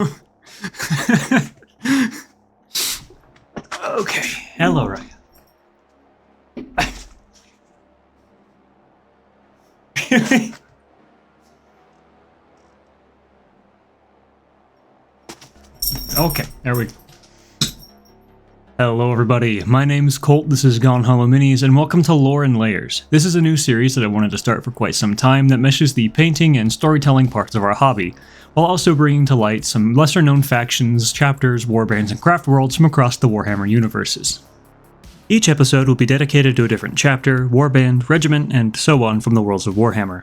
Okay, hello, Ryan. Okay, there we go. Hello everybody, my name's Colt, this is Gone Hollow Minis, and welcome to Lore and Layers. This is a new series that I wanted to start for quite some time that meshes the painting and storytelling parts of our hobby, while also bringing to light some lesser known factions, chapters, warbands, and craft worlds from across the Warhammer universes. Each episode will be dedicated to a different chapter, warband, regiment, and so on from the worlds of Warhammer.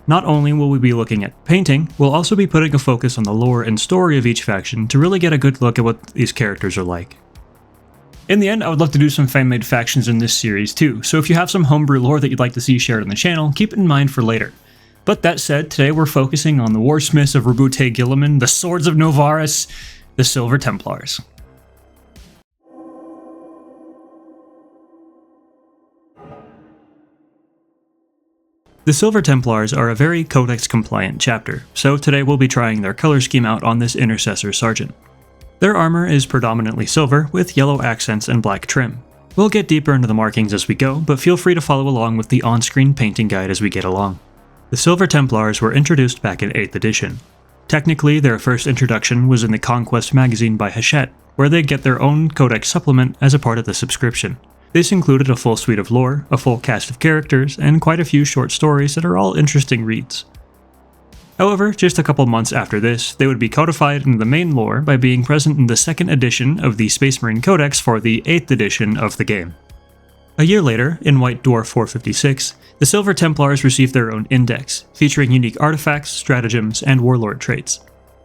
Not only will we be looking at painting, we'll also be putting a focus on the lore and story of each faction to really get a good look at what these characters are like. In the end, I would love to do some fan-made factions in this series too, so if you have some homebrew lore that you'd like to see shared on the channel, keep it in mind for later. But that said, today we're focusing on the Warsmiths of Rabute Guilliman, the Swords of Novaris, the Silver Templars. The Silver Templars are a very Codex-compliant chapter, so today we'll be trying their color scheme out on this Intercessor Sergeant. Their armor is predominantly silver, with yellow accents and black trim. We'll get deeper into the markings as we go, but feel free to follow along with the on-screen painting guide as we get along. The Silver Templars were introduced back in 8th edition. Technically, their first introduction was in the Conquest magazine by Hachette, where they get their own Codex supplement as a part of the subscription. This included a full suite of lore, a full cast of characters, and quite a few short stories that are all interesting reads. However, just a couple months after this, they would be codified into the main lore by being present in the 2nd edition of the Space Marine Codex for the 8th edition of the game. A year later, in White Dwarf 456, the Silver Templars received their own index, featuring unique artifacts, stratagems, and warlord traits.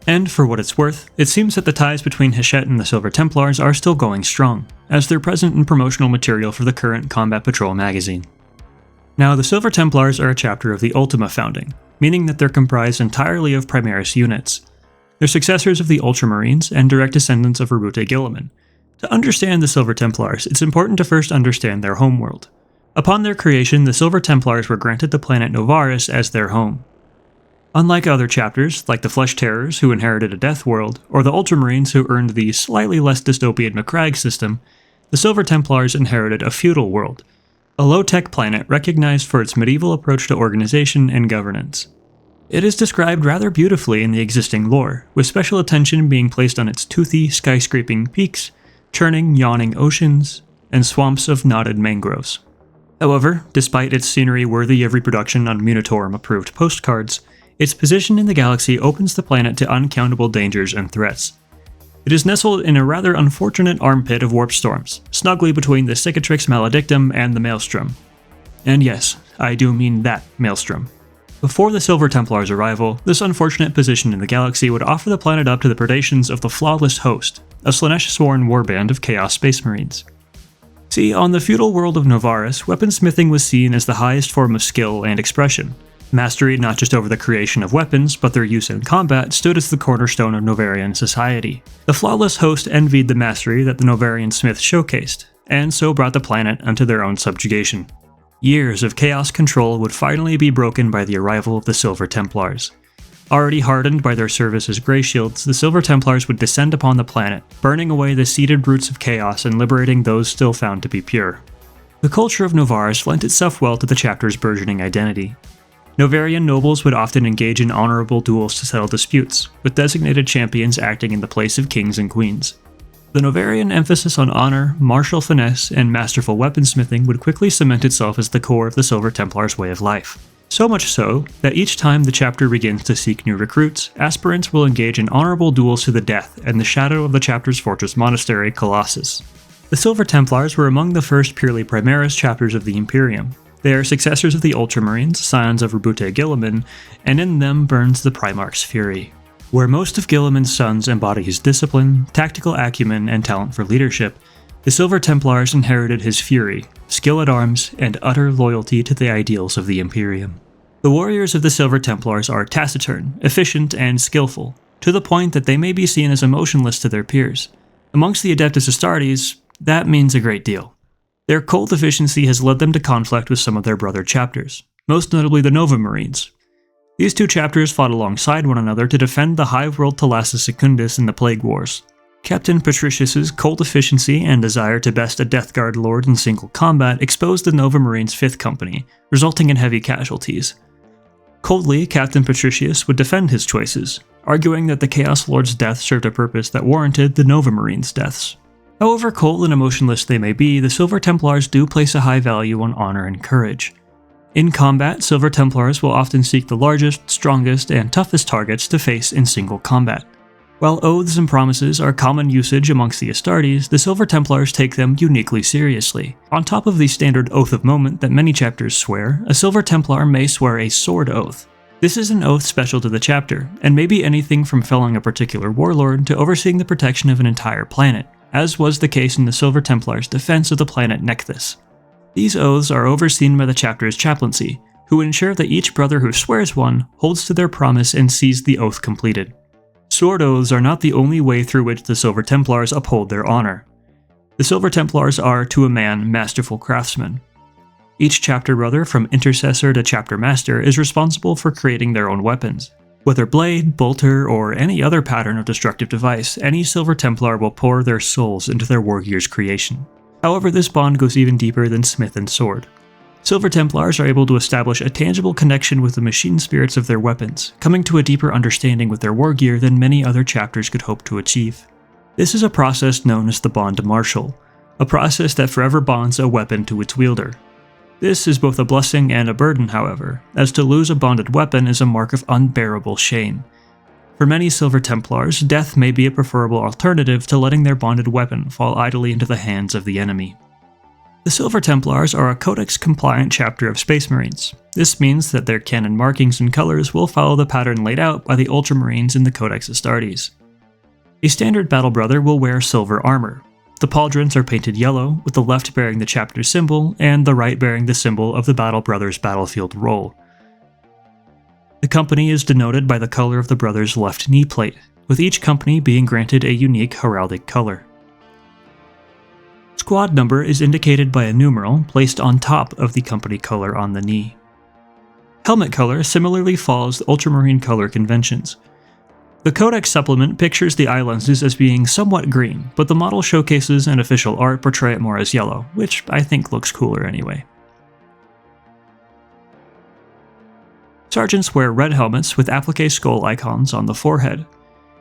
And for what it's worth, it seems that the ties between Hachette and the Silver Templars are still going strong, as they're present in promotional material for the current Combat Patrol magazine. Now, the Silver Templars are a chapter of the Ultima founding, meaning that they're comprised entirely of Primaris units. They're successors of the Ultramarines and direct descendants of Rabute Guilliman. To understand the Silver Templars, it's important to first understand their homeworld. Upon their creation, the Silver Templars were granted the planet Novaris as their home. Unlike other chapters, like the Flesh Terrors who inherited a Death World, or the Ultramarines who earned the slightly less dystopian Macragge system, the Silver Templars inherited a feudal world, a low-tech planet recognized for its medieval approach to organization and governance. It is described rather beautifully in the existing lore, with special attention being placed on its toothy, skyscraping peaks, churning, yawning oceans, and swamps of knotted mangroves. However, despite its scenery worthy of reproduction on Munitorum-approved postcards, its position in the galaxy opens the planet to uncountable dangers and threats. It is nestled in a rather unfortunate armpit of warp storms, snugly between the Cicatrix Maledictum and the Maelstrom. And yes, I do mean that Maelstrom. Before the Silver Templars' arrival, this unfortunate position in the galaxy would offer the planet up to the predations of the Flawless Host, a Slaanesh-sworn warband of Chaos Space Marines. See, on the feudal world of Novaris, weaponsmithing was seen as the highest form of skill and expression. Mastery not just over the creation of weapons, but their use in combat stood as the cornerstone of Novarian society. The Flawless Host envied the mastery that the Novarian smiths showcased, and so brought the planet unto their own subjugation. Years of chaos control would finally be broken by the arrival of the Silver Templars. Already hardened by their service as Grey Shields, the Silver Templars would descend upon the planet, burning away the seeded roots of chaos and liberating those still found to be pure. The culture of Novaris lent itself well to the chapter's burgeoning identity. Novarian nobles would often engage in honorable duels to settle disputes, with designated champions acting in the place of kings and queens. The Novarian emphasis on honor, martial finesse, and masterful weaponsmithing would quickly cement itself as the core of the Silver Templars' way of life. So much so, that each time the chapter begins to seek new recruits, aspirants will engage in honorable duels to the death in the shadow of the chapter's fortress monastery, Colossus. The Silver Templars were among the first purely Primaris chapters of the Imperium. They are successors of the Ultramarines, scions of Rabute Guilliman, and in them burns the Primarch's fury. Where most of Guilliman's sons embody his discipline, tactical acumen, and talent for leadership, the Silver Templars inherited his fury, skill at arms, and utter loyalty to the ideals of the Imperium. The warriors of the Silver Templars are taciturn, efficient, and skillful, to the point that they may be seen as emotionless to their peers. Amongst the Adeptus Astartes, that means a great deal. Their cold efficiency has led them to conflict with some of their brother chapters, most notably the Nova Marines. These two chapters fought alongside one another to defend the High World Thalassus Secundus in the Plague Wars. Captain Patricius's cold efficiency and desire to best a Death Guard lord in single combat exposed the Nova Marines' 5th Company, resulting in heavy casualties. Coldly, Captain Patricius would defend his choices, arguing that the Chaos Lord's death served a purpose that warranted the Nova Marines' deaths. However cold and emotionless they may be, the Silver Templars do place a high value on honor and courage. In combat, Silver Templars will often seek the largest, strongest, and toughest targets to face in single combat. While oaths and promises are common usage amongst the Astartes, the Silver Templars take them uniquely seriously. On top of the standard Oath of Moment that many chapters swear, a Silver Templar may swear a Sword Oath. This is an oath special to the chapter, and may be anything from felling a particular warlord to overseeing the protection of an entire planet, as was the case in the Silver Templars' defense of the planet Nechthys. These oaths are overseen by the chapter's chaplaincy, who ensure that each brother who swears one holds to their promise and sees the oath completed. Sword oaths are not the only way through which the Silver Templars uphold their honor. The Silver Templars are, to a man, masterful craftsmen. Each chapter brother, from intercessor to chapter master, is responsible for creating their own weapons. Whether blade, bolter, or any other pattern of destructive device, any Silver Templar will pour their souls into their wargear's creation. However, this bond goes even deeper than smith and sword. Silver Templars are able to establish a tangible connection with the machine spirits of their weapons, coming to a deeper understanding with their wargear than many other chapters could hope to achieve. This is a process known as the bond martial, a process that forever bonds a weapon to its wielder. This is both a blessing and a burden, however, as to lose a bonded weapon is a mark of unbearable shame. For many Silver Templars, death may be a preferable alternative to letting their bonded weapon fall idly into the hands of the enemy. The Silver Templars are a Codex-compliant chapter of Space Marines. This means that their canon markings and colors will follow the pattern laid out by the Ultramarines in the Codex Astartes. A standard battle brother will wear silver armor. The pauldrons are painted yellow, with the left bearing the chapter symbol and the right bearing the symbol of the battle brother's battlefield role. The company is denoted by the color of the brother's left knee plate, with each company being granted a unique heraldic color. Squad number is indicated by a numeral placed on top of the company color on the knee. Helmet color similarly follows Ultramarine color conventions. The Codex supplement pictures the eye lenses as being somewhat green, but the model showcases and official art portray it more as yellow, which I think looks cooler anyway. Sergeants wear red helmets with applique skull icons on the forehead.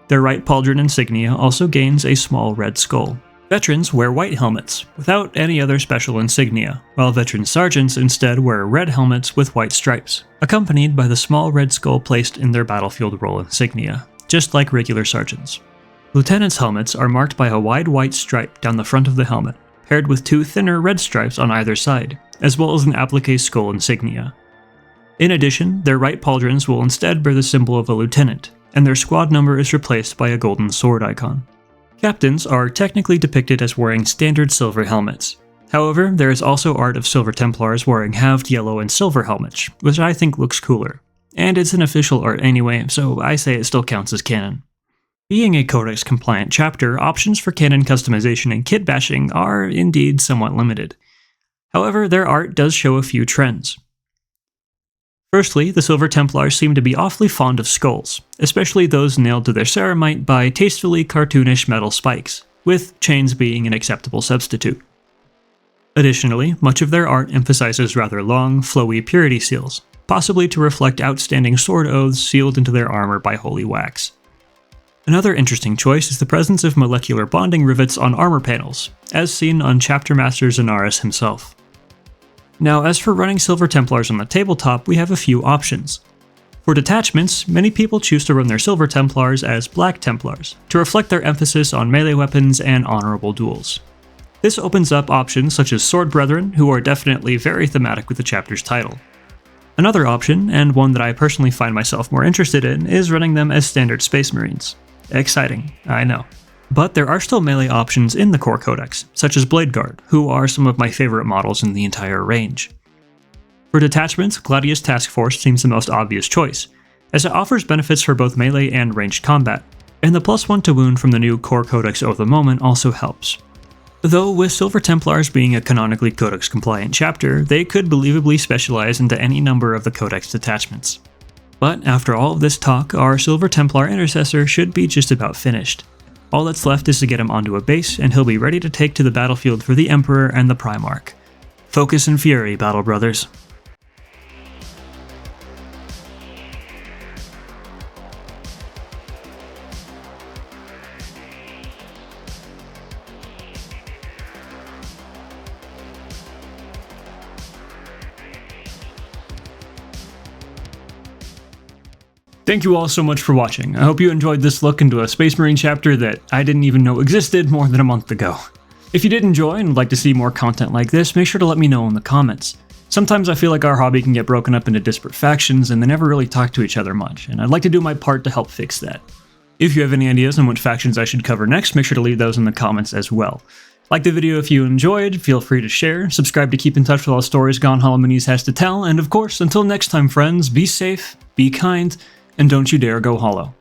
Their right pauldron insignia also gains a small red skull. Veterans wear white helmets, without any other special insignia, while veteran sergeants instead wear red helmets with white stripes, accompanied by the small red skull placed in their battlefield role insignia, just like regular sergeants. Lieutenants' helmets are marked by a wide white stripe down the front of the helmet, paired with two thinner red stripes on either side, as well as an applique skull insignia. In addition, their right pauldrons will instead bear the symbol of a lieutenant, and their squad number is replaced by a golden sword icon. Captains are technically depicted as wearing standard silver helmets. However, there is also art of Silver Templars wearing halved yellow and silver helmets, which I think looks cooler. And it's an official art anyway, so I say it still counts as canon. Being a Codex-compliant chapter, options for canon customization and kit bashing are indeed somewhat limited. However, their art does show a few trends. Firstly, the Silver Templars seem to be awfully fond of skulls, especially those nailed to their ceramite by tastefully cartoonish metal spikes, with chains being an acceptable substitute. Additionally, much of their art emphasizes rather long, flowy purity seals, possibly to reflect outstanding sword oaths sealed into their armor by holy wax. Another interesting choice is the presence of molecular bonding rivets on armor panels, as seen on Chapter Master Novaris himself. Now, as for running Silver Templars on the tabletop, we have a few options. For detachments, many people choose to run their Silver Templars as Black Templars, to reflect their emphasis on melee weapons and honorable duels. This opens up options such as Sword Brethren, who are definitely very thematic with the chapter's title. Another option, and one that I personally find myself more interested in, is running them as standard Space Marines. Exciting, I know. But there are still melee options in the core codex, such as Blade Guard, who are some of my favorite models in the entire range. For detachments, Gladius Task Force seems the most obvious choice, as it offers benefits for both melee and ranged combat, and the +1 to wound from the new core codex Oath of Moment also helps. Though with Silver Templars being a canonically codex-compliant chapter, they could believably specialize into any number of the codex detachments. But after all of this talk, our Silver Templar Intercessor should be just about finished. All that's left is to get him onto a base, and he'll be ready to take to the battlefield for the Emperor and the Primarch. Focus and fury, Battle Brothers. Thank you all so much for watching. I hope you enjoyed this look into a Space Marine chapter that I didn't even know existed more than a month ago. If you did enjoy and would like to see more content like this, make sure to let me know in the comments. Sometimes I feel like our hobby can get broken up into disparate factions and they never really talk to each other much, and I'd like to do my part to help fix that. If you have any ideas on what factions I should cover next, make sure to leave those in the comments as well. Like the video if you enjoyed, feel free to share, subscribe to keep in touch with all the stories Gone Hollow Minis has to tell, and of course, until next time friends, be safe, be kind, and don't you dare go hollow.